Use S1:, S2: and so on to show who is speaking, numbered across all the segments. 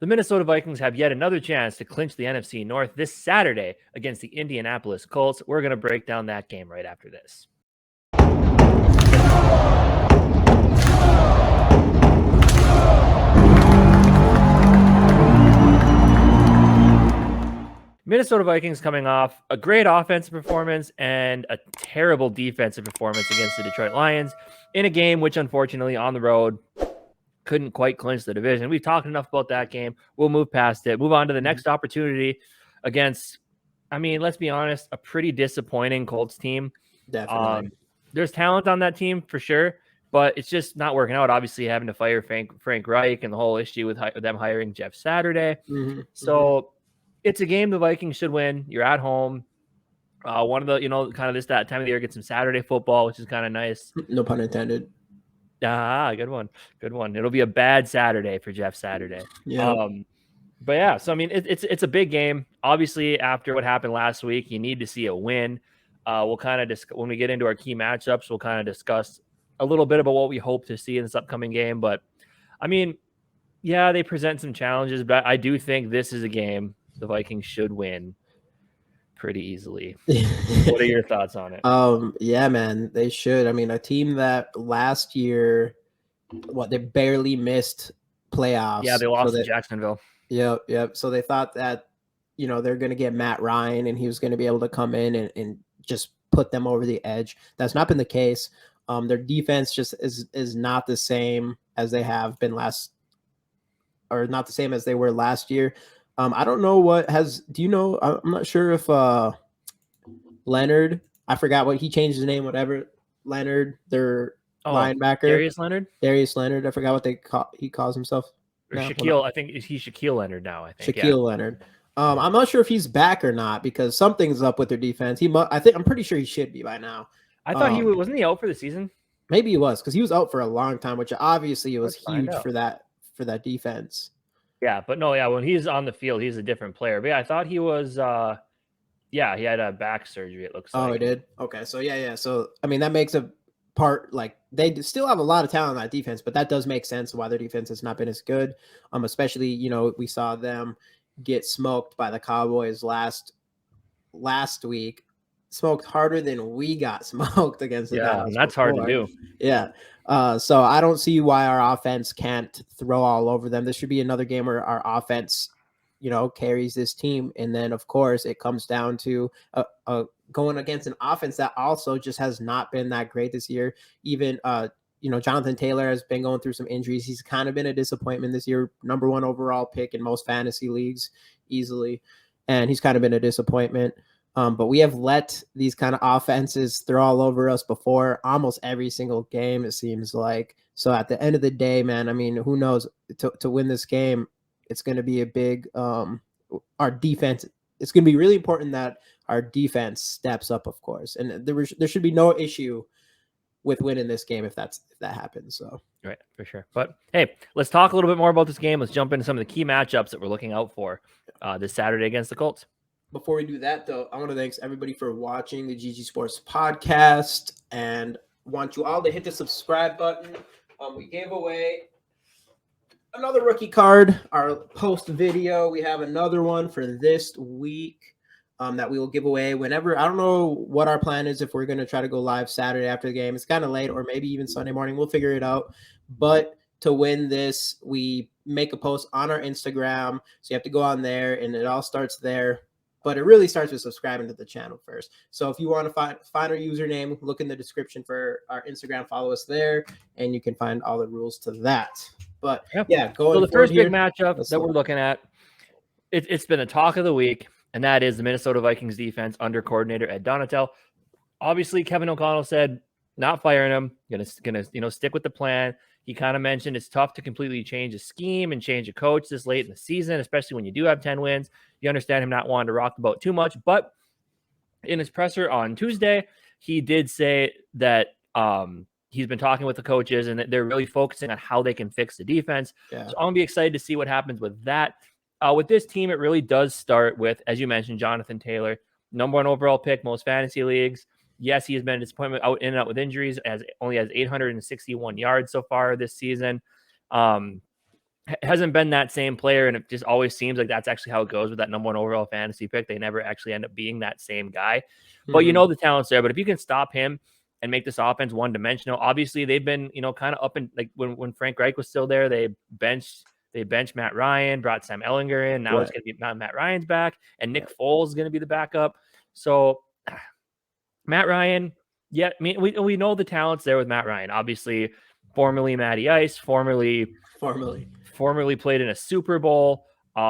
S1: The Minnesota Vikings have yet another chance to clinch the NFC North this Saturday against the Indianapolis Colts. We're going to break down that game right after this. Minnesota Vikings coming off a great offensive performance and a terrible defensive performance against the Detroit Lions in a game which, unfortunately, on the road, couldn't quite clinch the division. We've talked enough about that game. We'll move past it. Move on to the next opportunity against, let's be honest, a pretty disappointing Colts team.
S2: Definitely.
S1: There's talent on that team for sure, but it's just not working out. Obviously, having to fire Frank Reich and the whole issue with them hiring Jeff Saturday. So it's a game the Vikings should win. You're at home. One of the, kind of that time of the year, get some Saturday football, which is kind of nice.
S2: No pun intended.
S1: Good one. It'll be a bad Saturday for Jeff Saturday.
S2: Yeah.
S1: But yeah, so it's a big game. Obviously, after what happened last week, you need to see a win. We'll kind of when we get into our key matchups, we'll kind of discuss a little bit about what we hope to see in this upcoming game. But yeah, they present some challenges, but I do think this is a game the Vikings should win pretty easily. What are your thoughts on it?
S2: Yeah, man, they should. A team that last year, they barely missed playoffs.
S1: Yeah, they lost to Jacksonville.
S2: Yep. So they thought that, they're going to get Matt Ryan and he was going to be able to come in and just put them over the edge. That's not been the case. Their defense just is not the same as they have been not the same as they were last year. I don't know do you know? I'm not sure if Leonard, I forgot what he changed his name, whatever. Leonard, their linebacker. Darius Leonard. I forgot what he calls himself.
S1: Or Shaquille, I think he's Shaquille Leonard now. I think
S2: Shaquille Leonard. I'm not sure if he's back or not because something's up with their defense. I'm pretty sure he should be by now.
S1: I thought wasn't he out for the season?
S2: Maybe he was because he was out for a long time, which obviously was huge for that defense.
S1: Yeah, but no, when he's on the field, he's a different player. But yeah, I thought he was. He had a back surgery. It looks like.
S2: Oh, he did. Okay, so yeah. So that makes a part, like they still have a lot of talent on that defense, but that does make sense why their defense has not been as good. Especially we saw them get smoked by the Cowboys last week, smoked harder than we got smoked against the Dallas.
S1: And that's hard to do.
S2: Yeah. So I don't see why our offense can't throw all over them. This should be another game where our offense, carries this team. And then of course it comes down to going against an offense that also just has not been that great this year. Even, Jonathan Taylor has been going through some injuries. He's kind of been a disappointment this year. Number 1 overall pick in most fantasy leagues easily. And he's kind of been a disappointment. But we have let these kind of offenses throw all over us before almost every single game, it seems like. So at the end of the day, man, who knows? To win this game, it's going to be a big our defense. It's going to be really important that our defense steps up, of course. And there should be no issue with winning this game if that happens. So
S1: right, for sure. But hey, let's talk a little bit more about this game. Let's jump into some of the key matchups that we're looking out for this Saturday against the Colts.
S2: Before we do that, though, I want to thank everybody for watching the GG Sports podcast and want you all to hit the subscribe button. We gave away another rookie card, our post video. We have another one for this week that we will give away whenever. I don't know what our plan is, if we're going to try to go live Saturday after the game. It's kind of late, or maybe even Sunday morning. We'll figure it out. But to win this, we make a post on our Instagram. So you have to go on there, and it all starts there. But it really starts with subscribing to the channel first. So if you want to find our username, look in the description for our Instagram, follow us there, and you can find all the rules to that. But yeah,
S1: so the first big matchup that we're looking at, it's been a talk of the week, and that is the Minnesota Vikings defense under coordinator Ed Donatel. Obviously, Kevin O'Connell said not firing him, gonna stick with the plan. He kind of mentioned it's tough to completely change a scheme and change a coach this late in the season, especially when you do have 10 wins. You understand him not wanting to rock the boat too much. But in his presser on Tuesday, he did say that he's been talking with the coaches and that they're really focusing on how they can fix the defense. Yeah. So I'm going to be excited to see what happens with that. With this team, it really does start with, as you mentioned, Jonathan Taylor, number 1 overall pick, most fantasy leagues. Yes, he has been a disappointment out in and out with injuries, as only has 861 yards so far this season. hasn't been that same player, and it just always seems like that's actually how it goes with that number 1 overall fantasy pick. They never actually end up being that same guy. But the talent's there. But if you can stop him and make this offense one-dimensional, obviously they've been, kind of up and like when Frank Reich was still there, they benched Matt Ryan, brought Sam Ellinger in. Now it's going to be Matt Ryan's back, and Nick Foles is going to be the backup. So Matt Ryan, I mean, we know the talent's there with Matt Ryan. Obviously, formerly Matty Ice, formerly played in a Super Bowl.
S2: He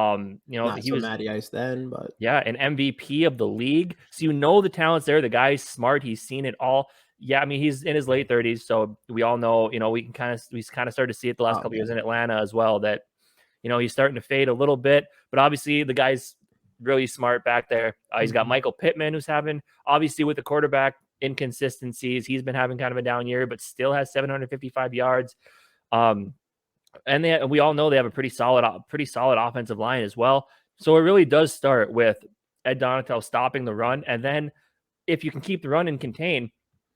S2: was Matty Ice then, but
S1: an MVP of the league. So the talent's there. The guy's smart. He's seen it all. Yeah, I mean, he's in his late 30s, so we all know. We kind of started to see it the last couple years in Atlanta as well. That he's starting to fade a little bit, but obviously the guy's really smart back there. He's got Michael Pittman, who's having, obviously with the quarterback inconsistencies, he's been having kind of a down year, but still has 755 yards. And we all know they have a pretty solid offensive line as well. So it really does start with Ed Donatel stopping the run. And then if you can keep the run and contain,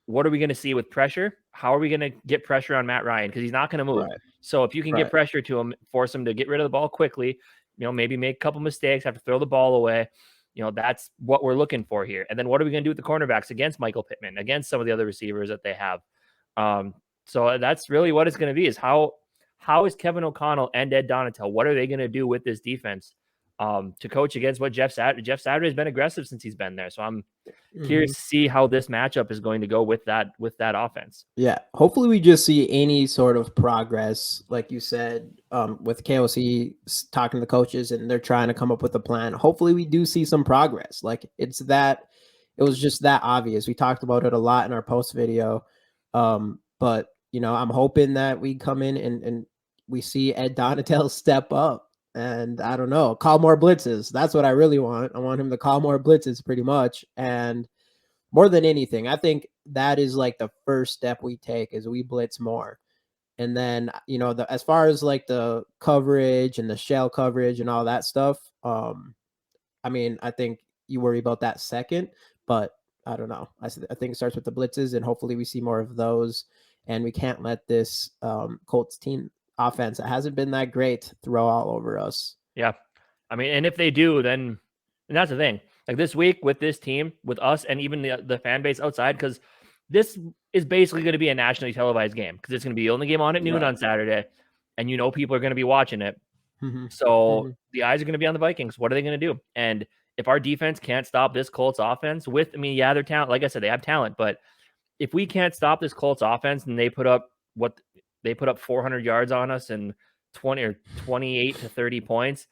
S1: what are we going to see with pressure? How are we going to get pressure on Matt Ryan? Because he's not going to move. Right. So if you can get pressure to him, force him to get rid of the ball quickly, maybe make a couple mistakes, have to throw the ball away. That's what we're looking for here. And then what are we going to do with the cornerbacks against Michael Pittman, against some of the other receivers that they have? So that's really what it's going to be, is how is Kevin O'Connell and Ed Donatel, what are they going to do with this defense to coach against what Jeff Saturday has been aggressive since he's been there. So I'm curious to see how this matchup is going to go with that offense.
S2: Yeah. Hopefully we just see any sort of progress, like you said, with KOC talking to the coaches and they're trying to come up with a plan. Hopefully we do see some progress. Like it was just that obvious. We talked about it a lot in our post video. But I'm hoping that we come in and we see Ed Donatel step up. And I don't know, call more blitzes. That's what I really want. I want him to call more blitzes pretty much. And more than anything, I think that is like the first step we take, is we blitz more. And then, as far as like the coverage and the shell coverage and all that stuff, I mean, I think you worry about that second, but I don't know. I think it starts with the blitzes, and hopefully we see more of those. And we can't let this Colts team offense that hasn't been that great throw all over us.
S1: Yeah. I mean, and if they do, then and that's the thing. Like this week with this team, with us and even the fan base outside, because this is basically going to be a nationally televised game, because it's going to be the only game on at noon on Saturday, and people are going to be watching it. So the eyes are going to be on the Vikings. What are they going to do? And if our defense can't stop this Colts offense their talent, like I said, they have talent, but if we can't stop this Colts offense and they put up 400 yards on us and 20 or 28 to 30 points,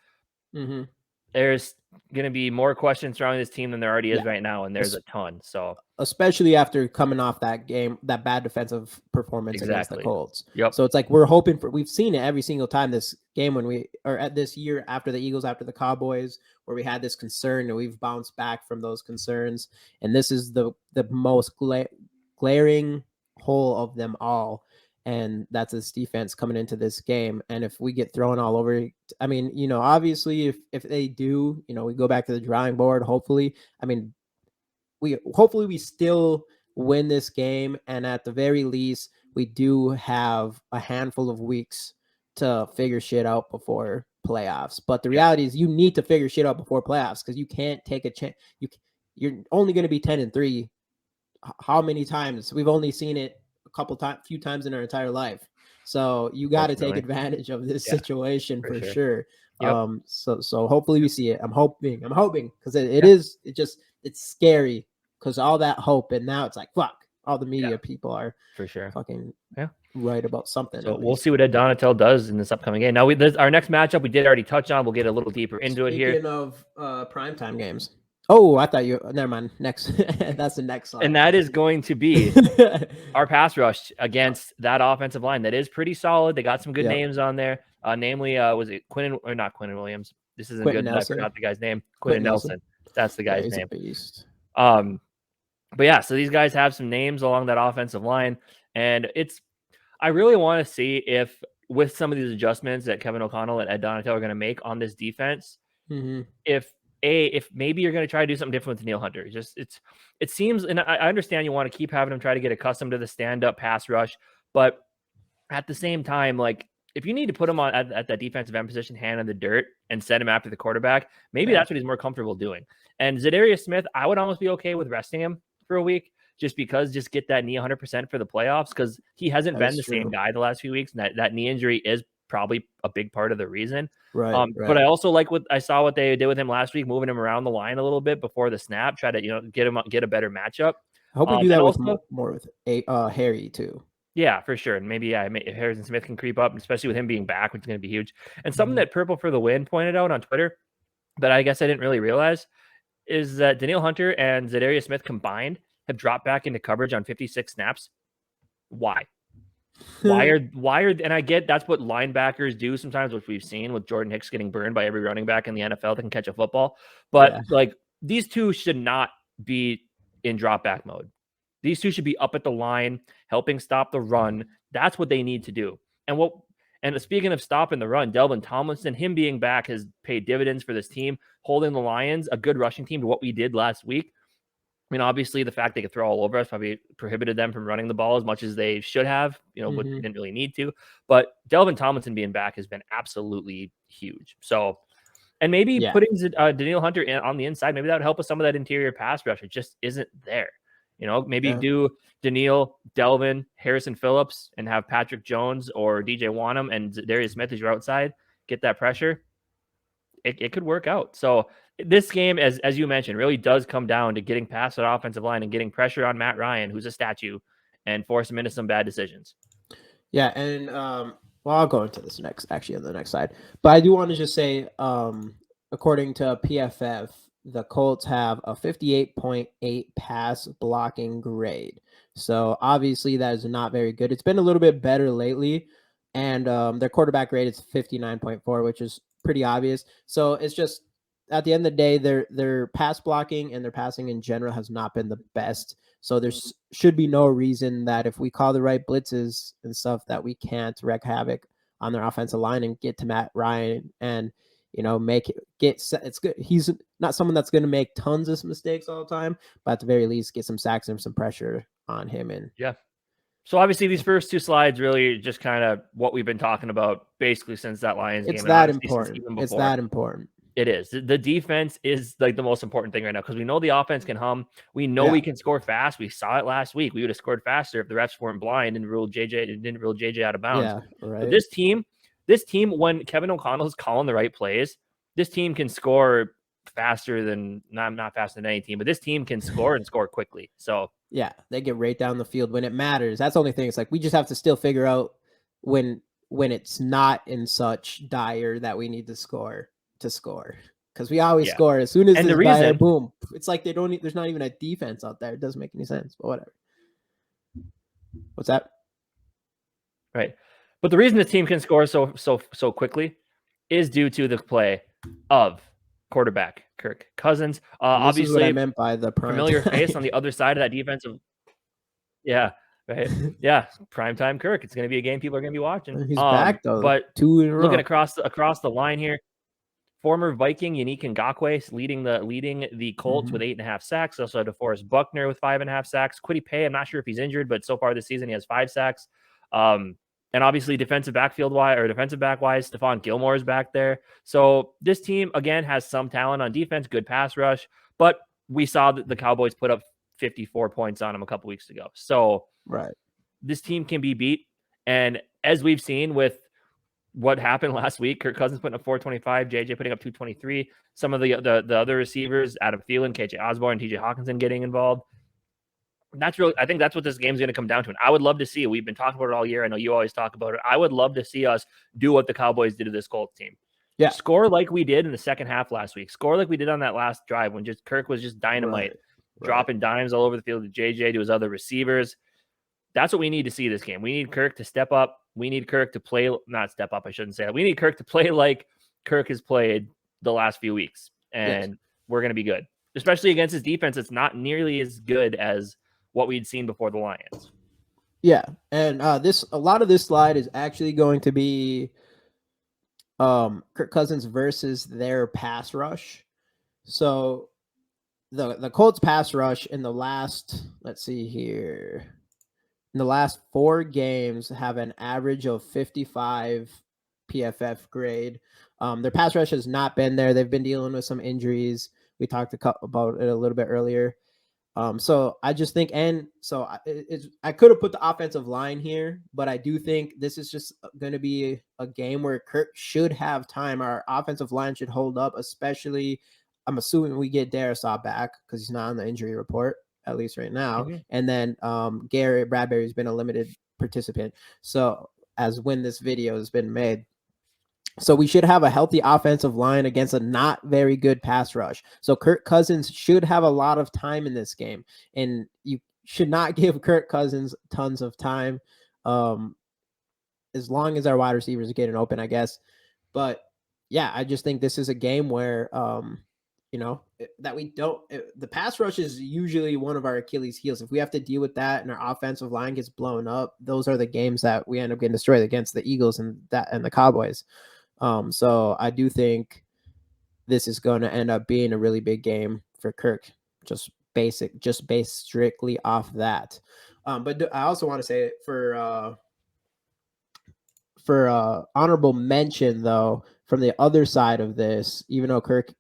S1: there's going to be more questions surrounding this team than there already is right now. And there's a ton. So especially after coming off that game, that bad defensive performance against the Colts.
S2: Yep. So it's like, we've seen it every single time this game at this year after the Eagles, after the Cowboys, where we had this concern and we've bounced back from those concerns. And this is the most glaring hole of them all. And that's this defense coming into this game. And if we get thrown all over, I mean, obviously if they do, we go back to the drawing board, hopefully. I mean, hopefully we still win this game. And at the very least, we do have a handful of weeks to figure shit out before playoffs. But the reality is you need to figure shit out before playoffs, because you can't take a chance. You're only going to be 10-3. How many times? We've only seen it few times in our entire life. So you got to take advantage of this situation for sure. Yep. So hopefully we see it. I'm hoping because it's scary, because all that hope, and now it's like, fuck, all the media people are for sure fucking right about something.
S1: So we'll see what Ed Donatel does in this upcoming game. Now our next matchup we did already touch on. We'll get a little deeper into it here.
S2: Speaking of primetime games. Oh, I thought never mind. Next, that's the next slide.
S1: And that is going to be our pass rush against that offensive line that is pretty solid. They got some good names on there. Namely, was it Quinn or not Quinn Williams? This isn't Quentin good. Nelson. I forgot the guy's name. Quentin Nelson. That's the guy's name.
S2: A beast.
S1: But yeah, so these guys have some names along that offensive line, and I really want to see if with some of these adjustments that Kevin O'Connell and Ed Donatel are going to make on this defense, if maybe you're going to try to do something different with Neil Hunter. It seems, and I understand you want to keep having him try to get accustomed to the stand-up pass rush, but at the same time, like, if you need to put him on at that defensive end position, hand in the dirt, and send him after the quarterback, maybe that's what he's more comfortable doing. And Za'Darius Smith, I would almost be okay with resting him for a week just get that knee 100% for the playoffs, because he hasn't been the same guy the last few weeks. And that knee injury is probably a big part of the reason.
S2: Right.
S1: But I also like what I saw what they did with him last week, moving him around the line a little bit before the snap, try to get a better matchup.
S2: I hope we do that with more with Harry too.
S1: Yeah, for sure. And maybe Harrison Smith can creep up, especially with him being back, which is going to be huge. And something that Purple for the Win pointed out on Twitter that I guess I didn't really realize is that Danielle Hunter and Za'Darius Smith combined have dropped back into coverage on 56 snaps. Why? And I get that's what linebackers do sometimes, which we've seen with Jordan Hicks getting burned by every running back in the NFL that can catch a football. But like, these two should not be in drop back mode. These two should be up at the line, helping stop the run. That's what they need to do. And speaking of stopping the run, Delvin Tomlinson, him being back has paid dividends for this team, holding the Lions, a good rushing team, to what we did last week. I mean, obviously, the fact they could throw all over us probably prohibited them from running the ball as much as they should have, but they didn't really need to. But Delvin Tomlinson being back has been absolutely huge. So, and maybe putting Danielle Hunter on the inside, maybe that would help with some of that interior pass rush. It just isn't there. Maybe do Danielle, Delvin, Harrison Phillips, and have Patrick Jones or DJ Wanham and Darius Smith as your outside. Get that pressure. It could work out. So this game, as you mentioned, really does come down to getting past that offensive line and getting pressure on Matt Ryan, who's a statue, and force him into some bad decisions.
S2: Yeah, and I'll go into this on the next side. But I do want to just say, according to PFF, the Colts have a 58.8 pass blocking grade. So obviously that is not very good. It's been a little bit better lately, and their quarterback grade is 59.4, which is pretty obvious. So it's just, at the end of the day, their pass blocking and their passing in general has not been the best. So there should be no reason that if we call the right blitzes and stuff that we can't wreak havoc on their offensive line and get to Matt Ryan and it's good. He's not someone that's going to make tons of mistakes all the time, but at the very least get some sacks and some pressure on him. And
S1: so obviously these first two slides really just kind of what we've been talking about basically since that Lions game.
S2: It's that important. It's that important.
S1: It is. The defense is like the most important thing right now, because we know the offense can hum. We know we can score fast. We saw it last week. We would have scored faster if the refs weren't blind and didn't rule JJ out of bounds.
S2: Yeah, right.
S1: But this team, when Kevin O'Connell is calling the right plays, this team can score faster than not faster than any team, but this team can score and score quickly. So
S2: yeah, they get right down the field when it matters. That's the only thing. It's like we just have to still figure out when it's not in such dire that we need to score, because we always score as soon as the reason, boom. It's like there's not even a defense out there. It doesn't make any sense, but whatever. What's that?
S1: Right. But the reason the team can score so quickly is due to the play of quarterback Kirk Cousins. Obviously,
S2: what I meant by the
S1: familiar face on the other side of that defensive. Yeah, right. Yeah, primetime Kirk. It's going to be a game people are going to be watching.
S2: He's back though.
S1: But
S2: 2 in a row.
S1: Looking across the line here, former Viking Yannick Ngakoue leading the Colts with 8.5 sacks. Also had DeForest Buckner with 5.5 sacks. Kwity Paye, I'm not sure if he's injured, but so far this season he has 5 sacks. And obviously defensive back wise, Stephon Gilmore is back there. So this team, again, has some talent on defense, good pass rush, but we saw that the Cowboys put up 54 points on them a couple weeks ago. So this team can be beat. And as we've seen with what happened last week, Kirk Cousins putting up 425, JJ putting up 223, some of the other receivers, Adam Thielen, KJ Osborne, TJ Hawkinson getting involved. I think that's what this game's going to come down to. And I would love to see, we've been talking about it all year. I know you always talk about it. I would love to see us do what the Cowboys did to this Colts team. Yeah. Score like we did in the second half last week. Score like we did on that last drive when Kirk was just dynamite, dropping dimes all over the field to JJ, to his other receivers. That's what we need to see this game. We need Kirk to step up. We need Kirk to play, not step up, I shouldn't say that. We need Kirk to play like Kirk has played the last few weeks. And we're going to be good, especially against his defense. It's not nearly as good as what we'd seen before the Lions.
S2: Yeah, and a lot of this slide is actually going to be Kirk Cousins versus their pass rush. So the Colts pass rush in the last, let's see here, in the last 4 games have an average of 55 PFF grade. Their pass rush has not been there. They've been dealing with some injuries. We talked about it a little bit earlier. So I just think, and so I could have put the offensive line here, but I do think this is just going to be a game where Kirk should have time. Our offensive line should hold up, especially I'm assuming we get Darisaw back because he's not on the injury report, at least right now.
S1: Mm-hmm.
S2: And then Garrett Bradbury has been a limited participant. So as when this video has been made. So we should have a healthy offensive line against a not very good pass rush. So Kirk Cousins should have a lot of time in this game. And you should not give Kirk Cousins tons of time as long as our wide receivers are getting open, I guess. But yeah, I just think this is a game where that we don't the pass rush is usually one of our Achilles heels. If we have to deal with that and our offensive line gets blown up, those are the games that we end up getting destroyed against the Eagles and the Cowboys. So I do think this is going to end up being a really big game for Kirk, just based strictly off that. But I also want to say for honorable mention, though, from the other side of this, even though Kirk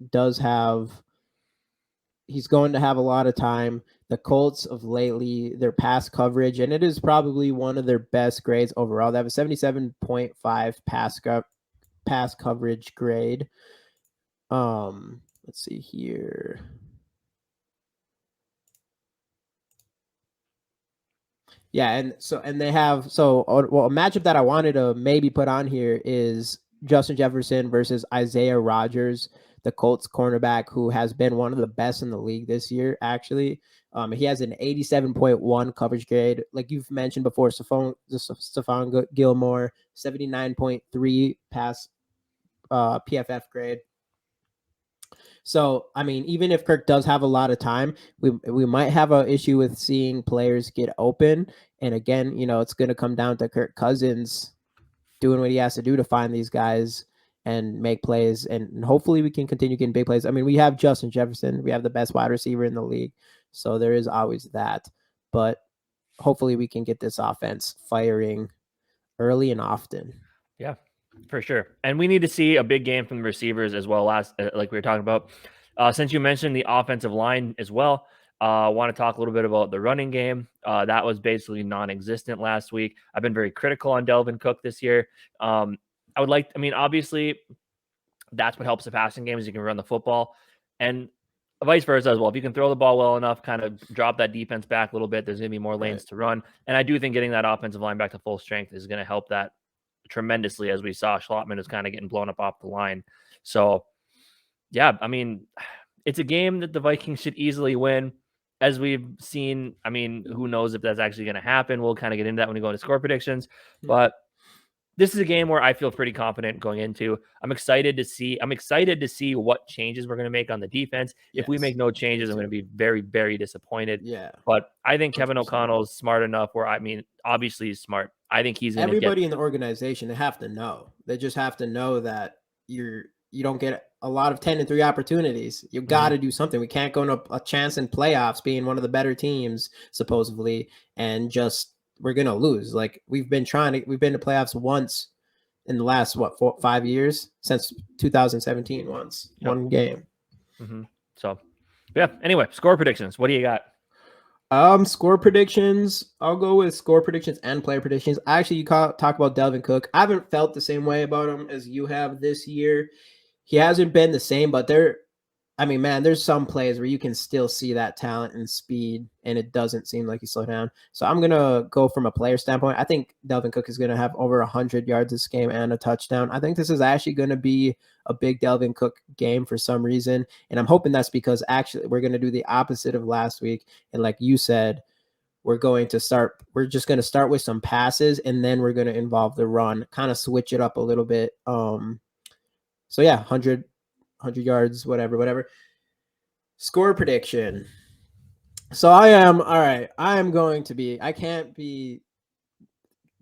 S2: he's going to have a lot of time. The Colts of lately, their pass coverage, and it is probably one of their best grades overall. They have a 77.5 pass coverage grade. Let's see here. Yeah, and they have a matchup that I wanted to maybe put on here is Justin Jefferson versus Isaiah Rodgers, the Colts cornerback who has been one of the best in the league this year, actually. He has an 87.1 coverage grade. Like you've mentioned before, Stephon Gilmore, 79.3 pass PFF grade. So, I mean, even if Kirk does have a lot of time, we might have an issue with seeing players get open. And again, it's going to come down to Kirk Cousins doing what he has to do to find these guys and make plays. And hopefully we can continue getting big plays. I mean, we have Justin Jefferson. We have the best wide receiver in the league. So there is always that. But hopefully we can get this offense firing early and often.
S1: Yeah, for sure. And we need to see a big game from the receivers as well, like we were talking about. Since you mentioned the offensive line as well, I want to talk a little bit about the running game. That was basically non-existent last week. I've been very critical on Dalvin Cook this year. Obviously, that's what helps the passing game is you can run the football. And vice versa as well. If you can throw the ball well enough, kind of drop that defense back a little bit, there's going to be more lanes to run. And I do think getting that offensive line back to full strength is going to help that tremendously, as we saw. Schlottman is kind of getting blown up off the line. So, yeah, I mean, it's a game that the Vikings should easily win. As we've seen, I mean, who knows if that's actually going to happen. We'll kind of get into that when we go into score predictions. But this is a game where I feel pretty confident going into. I'm excited to see what changes we're going to make on the defense. If we make no changes, I'm going to be very, very disappointed.
S2: Yeah.
S1: But I think Kevin O'Connell's smart enough where, obviously he's smart. I think he's going to
S2: everybody in the organization, they have to know. They just have to know that you don't get a lot of 10-3 opportunities. You got to do something. We can't go into a chance in playoffs being one of the better teams, supposedly, and just we're going to lose. Like we've been to playoffs once in the last, 5 years since 2017 once. Yep. One game.
S1: Mm-hmm. So, yeah. Anyway, score predictions. What do you got?
S2: Score predictions. I'll go with score predictions and player predictions. Actually, you talk about Dalvin Cook. I haven't felt the same way about him as you have this year. He hasn't been the same, but there's some plays where you can still see that talent and speed, and it doesn't seem like he slowed down. So I'm going to go from a player standpoint. I think Dalvin Cook is going to have over 100 yards this game and a touchdown. I think this is actually going to be a big Dalvin Cook game for some reason, and I'm hoping that's because actually we're going to do the opposite of last week. And like you said, we're just going to start with some passes, and then we're going to involve the run, kind of switch it up a little bit. So yeah, 100 yards, whatever. Score prediction. So I can't be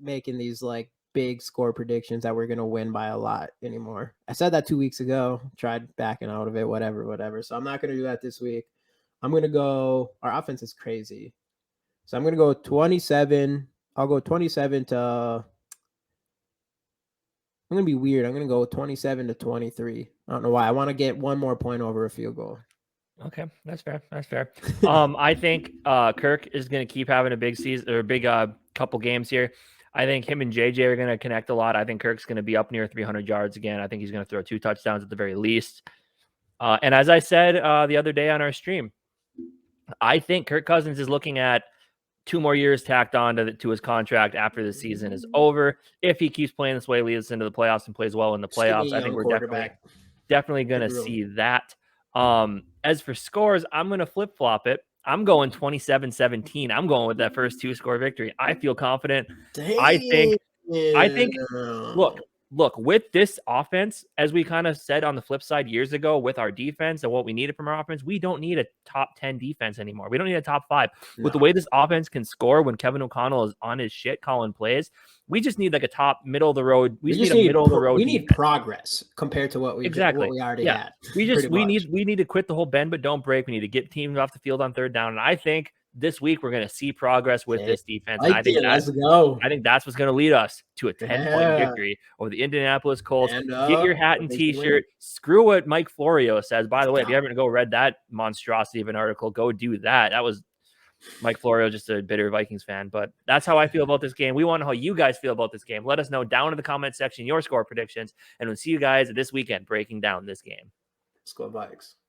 S2: making these like big score predictions that we're going to win by a lot anymore. I said that 2 weeks ago, tried backing out of it, whatever. So I'm not going to do that this week. I'm going to go, our offense is crazy. So I'm going to go 27-17. I'll go 27 to. I'm gonna be weird. I'm gonna go 27-23. I don't know why. I want to get one more point over a field goal.
S1: Okay, that's fair. That's fair. I think Kirk is going to keep having a big season or a big couple games here. I think him and JJ are going to connect a lot. I think Kirk's going to be up near 300 yards again. I think he's going to throw 2 touchdowns at the very least. And as I said the other day on our stream, I think Kirk Cousins is looking at 2 more years tacked on to his contract after the season is over. If he keeps playing this way, leads us into the playoffs and plays well in the playoffs, I think we're definitely going to see that. As for scores, I'm going to flip-flop it. I'm going 27-17. I'm going with that first 2-score victory. I feel confident. I think look, with this offense, as we kind of said on the flip side years ago with our defense and what we needed from our offense, we don't need a top 10 defense anymore. We don't need a top 5. No. With the way this offense can score when Kevin O'Connell is on his shit calling plays, we just need like a top middle of the road. We just need a middle of the road.
S2: We need progress compared to what we already had.
S1: We need to quit the whole bend but don't break. We need to get teams off the field on third down. And I think this week we're going to see progress with this defense. I think that's what's going to lead us to a 10-point victory over the Indianapolis Colts. Get your hat and t-shirt. Screw what Mike Florio says. By the way, if you haven't read that monstrosity of an article, go do that. That was Mike Florio, just a bitter Vikings fan. But that's how I feel about this game. We want to know how you guys feel about this game. Let us know down in the comment section your score predictions, and we'll see you guys this weekend breaking down this game.
S2: Let's go Vikes.